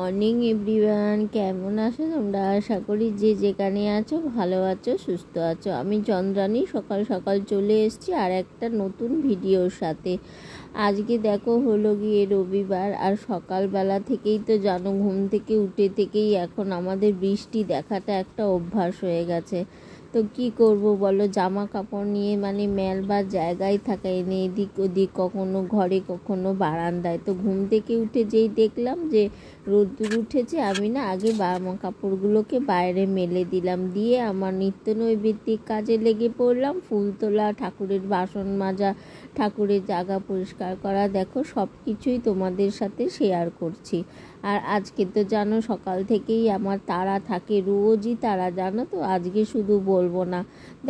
Morning everyone, কেমন আছো তোমরা? আশা করি যে যেখানে আছো ভালো আছো, সুস্থ আছো। আমি চন্দ্রানী সকাল সকাল চলে এসেছি আর একটা নতুন ভিডিওর সাথে। আজকে দেখো হলো গিয়ে রবিবার, আর সকালবেলা থেকেই তো জানো, ঘুম থেকে উঠে থেকেই এখন আমাদের বৃষ্টি দেখাটা একটা অভ্যাস হয়ে গেছে। তো কি করব বলো, জামা কাপড় নিয়ে মানে মেলবার জায়গায় থাকে, এনে এদিক ওদিক, কখনো ঘরে কখনো বারান্দায়। তো ঘুম থেকে উঠে যেই দেখলাম যে রোদ্দুর উঠেছে, আমি না আগে জামা কাপড়গুলোকে বাইরে মেলে দিলাম, দিয়ে আমার নিত্য নৈমিত্তিক কাজে লেগে পড়লাম। ফুল তোলা, ঠাকুরের বাসন মাজা, ঠাকুরের জায়গা পরিষ্কার করা, দেখো সব কিছুই তোমাদের সাথে শেয়ার করছি। আর আজকে তো জানো সকাল থেকেই আমার তাড়া থাকে, রোজই তাড়া, জানো তো। আজকে শুধু বলবো না,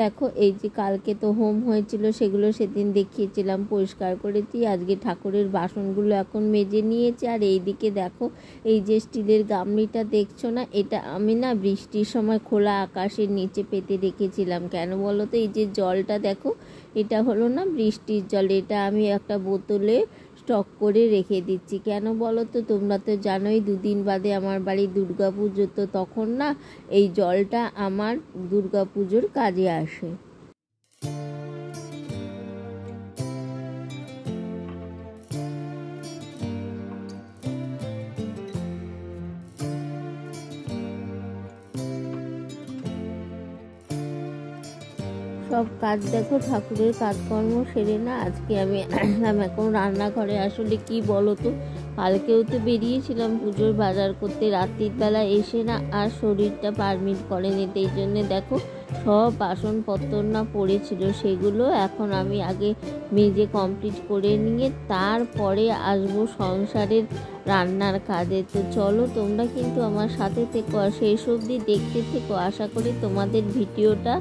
দেখো এই যে কালকে তো হোম হয়েছিল, সেগুলো সেদিন দেখিয়েছিলাম, পরিষ্কার করেছি। আজকে ঠাকুরের বাসনগুলো এখন মেজে নিয়েছি। আর এইদিকে দেখো, এই যে স্টিলের গামলিটা দেখছো না, এটা আমি না বৃষ্টির সময় খোলা আকাশের নিচে পেতে রেখেছিলাম। কেন বলো তো, এই যে জলটা দেখো, এটা হলো না বৃষ্টির জল, এটা আমি একটা বোতলে স্টক করে রেখে দিচ্ছি। কেন বলো তো, তোমরা তো জানোই দুদিন বাদে আমার বাড়ি দুর্গাপুজো, তো তখন না এই জলটা আমার দুর্গাপুজোর কাজে আসে। সব কাজ দেখো, ঠাকুরের কাজকর্ম সেরে না আজকে আমি এখন রান্নাঘরে। আসলে কি বলো তো, কালকেও তো বেরিয়েছিলাম পুজোর বাজার করতে, রাত্রির বেলা এসে না আর শরীরটা পারমিট করেনি, এই জন্যে দেখো সব বাসনপত্র না পড়েছিল, সেগুলো এখন আমি আগে মেজে কমপ্লিট করে নিয়ে তারপরে আসবো সংসারের রান্নার কাজে। তো চলো, তোমরা কিন্তু আমার সাথে থেকো আর শেষ অবধি দেখতে থেকো। আশা করি তোমাদের ভিডিওটা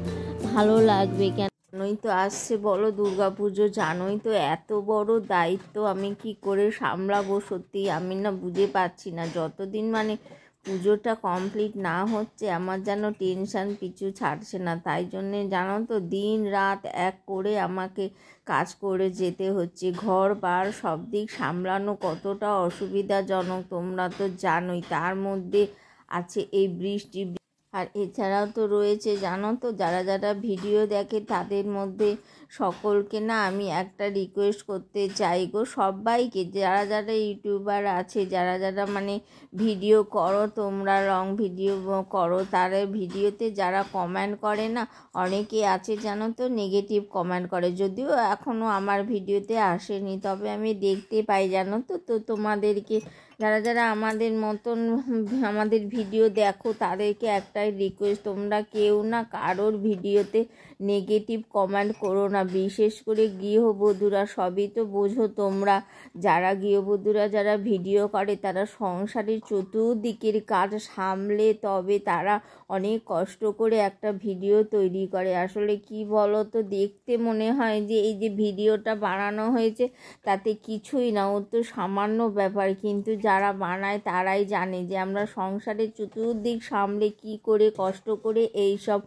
ভালো লাগবে। কেনই তো আসছে বলো দুর্গাপুজো, জানোই তো এত বড় দায়িত্ব আমি কি করে সামলাবো, সত্যি আমি না বুঝে পাচ্ছি না। যতদিন মানে পুজোটা কমপ্লিট না হচ্ছে আমার যেন টেনশান পিছু ছাড়ছে না। তাই জন্যে জানো তো দিন রাত এক করে আমাকে কাজ করে যেতে হচ্ছে। ঘর বার সব দিক সামলানো কতটা অসুবিধাজনক তোমরা তো জানোই। তার মধ্যে আছে এই বৃষ্টি, আর এছাড়াও তো রয়েছে জানো তো, যারা যারা ভিডিও দেখে তাদের মধ্যে সকলকে না আমি একটা রিকোয়েস্ট করতে চাই গো, সবাইকে, যারা যারা ইউটিউবার আছে, যারা যারা মানে ভিডিও করো, তোমরা লং ভিডিও করো, তারা ভিডিওতে যারা কমেন্ট করে না, অনেকে আছে জানো তো নেগেটিভ কমেন্ট করে। যদিও এখনও আমার ভিডিওতে আসেনি, তবে আমি দেখতে পাই জানো তো। তো তোমাদেরকে, যারা যারা আমাদের মতন আমাদের ভিডিও দেখো, তাদেরকে একটাই রিকোয়েস্ট, তোমরা কেউ না কারোর ভিডিওতে নেগেটিভ কমেন্ট করো না। বিশেষ করে গৃহবধূরা, সবই তো বোঝো তোমরা, যারা গৃহবধূরা যারা ভিডিও করে তারা সংসারের চতুর্দিকের কাজ সামলে তবে তারা অনেক কষ্ট করে একটা ভিডিও তৈরি করে। আসলে কি বলো তো, দেখতে মনে হয় যে এই যে ভিডিওটা বানানো হয়েছে তাতে কিছুই না, ও তো সামান্য ব্যাপার, কিন্তু যারা বানায় তারাই জানে যে আমরা সংসারের চতুর্দিক সামলে কি করে কষ্ট করে এই সব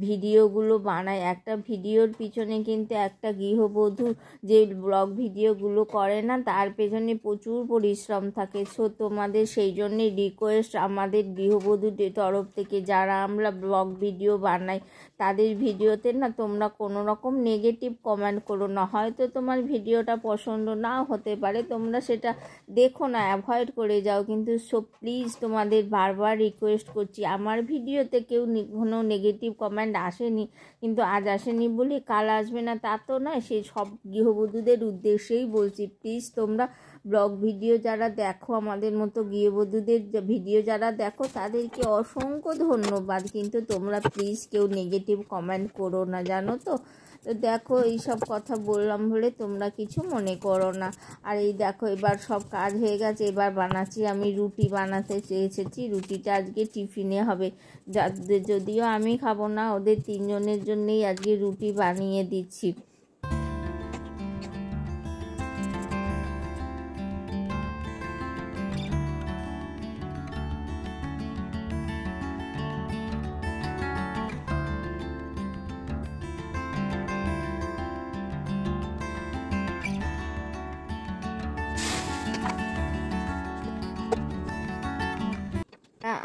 ভিডিওগুলো বানাই। একটা ভিডিওর পিছনে কিন্তু একটা গৃহবধূ যে ব্লগ ভিডিওগুলো করে না, তার পেছনে প্রচুর পরিশ্রম থাকে। সো তোমাদের সেই জন্যে রিকোয়েস্ট আমাদের গৃহবধূদের তরফ থেকে, যারা আমরা ব্লগ ভিডিও বানাই তাদের ভিডিওতে না তোমরা কোনো রকম নেগেটিভ কমেন্ট করো না। হয়তো তোমার ভিডিওটা পছন্দ নাও হতে পারে, তোমরা সেটা দেখো না, অ্যাভয়েড করে যাও, কিন্তু প্লিজ তোমাদের বারবার রিকোয়েস্ট করছি, আমার ভিডিওতে কেউ কোনো নেগেটিভ কমেন্ট আসেনি, কিন্তু আজ আসেনি বলে কাল আসবে না তা তো নয়। সেই সব গৃহবধূদের উদ্দেশ্যেই বলছি, প্লিজ তোমরা ব্লগ ভিডিও যারা দেখো, আমাদের মতো গৃহবধূদের ভিডিও যারা দেখো, তাদেরকে অসংখ্য ধন্যবাদ, কিন্তু তোমরা প্লিজ কেউ নেগেটিভ কমেন্ট করো না, জানো তো। তো দেখো এইসব কথা বললাম বলে তোমরা কিছু মনে করো না। আর এই দেখো এবার সব কাজ হয়ে গেছে, এবার বানাচ্ছি আমি রুটি বানাতে চেয়েছি। রুটিটা আজকে টিফিনে হবে, যদিও আমি খাবো না, ওদের তিনজনের জন্যেই আজকে রুটি বানিয়ে দিচ্ছি।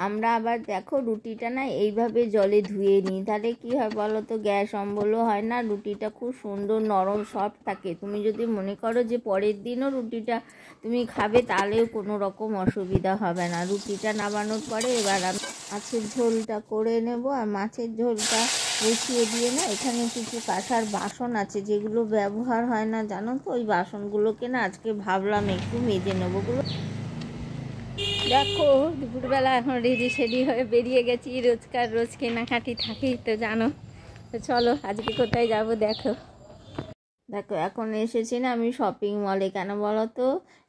আমরা আবার দেখো রুটিটা না এইভাবে জলে ধুয়ে নিই, তাহলে কি হয় বলো তো, গ্যাস অম্বলও হয় না, রুটিটা খুব সুন্দর নরম সফট থাকে। তুমি যদি মনে করো যে পরের দিনও রুটিটা তুমি খাবে, তাহলেও কোনো রকম অসুবিধা হবে না। রুটিটা নামানোর পরে এবার আমি মাছের ঝোলটা করে নেব। আর মাছের ঝোলটা বসিয়ে দিয়ে না, এখানে কিছু কাঁসার বাসন আছে যেগুলো ব্যবহার হয় না জানো তো, ওই বাসনগুলোকে না আজকে ভাবলাম একটু মেজে নেবো। দেখো দুপুরবেলা এখন রেডি সেডি হয়ে বেরিয়ে গেছি, রোজ কেনাকাটি থাকেই তো জানো। তো চলো আজকে কোথায় যাব দেখো। দেখো এখন এসেছি না আমি শপিং মলে, কেন বলো তো,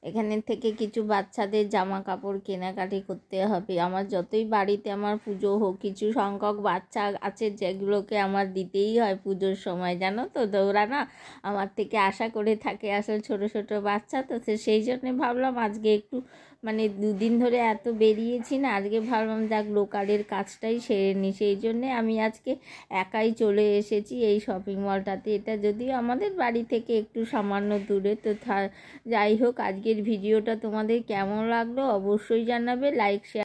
এখানে থেকে কিছু বাচ্চাদের জামা কাপড় কেনাকাটি করতে হবে। আমার যতই বাড়িতে আমার পুজো হোক, কিছু সংখ্যক বাচ্চা আছে যেগুলোকে আমার দিতেই হয় পুজোর সময় জানো তো। ওরা না আমার থেকে আশা করে থাকে, আসলে ছোট ছোট বাচ্চা তো, সেই জন্যে ভাবলাম আজকে একটু মানে দুদিন ধরে এত বেরিয়েছি না, আজকে ভাবলাম যাক লোকালের কাজটাই সেরে নিই। সেই জন্যে আমি আজকে একাই চলে এসেছি এই শপিং মলটাতে। এটা যদিও আমাদের বাড়ি থেকে একটু সামান্য দূরে, তো যাই হোক আজকের ভিডিওটা তোমাদের কেমন লাগলো অবশ্যই জানাবে, লাইক শেয়ার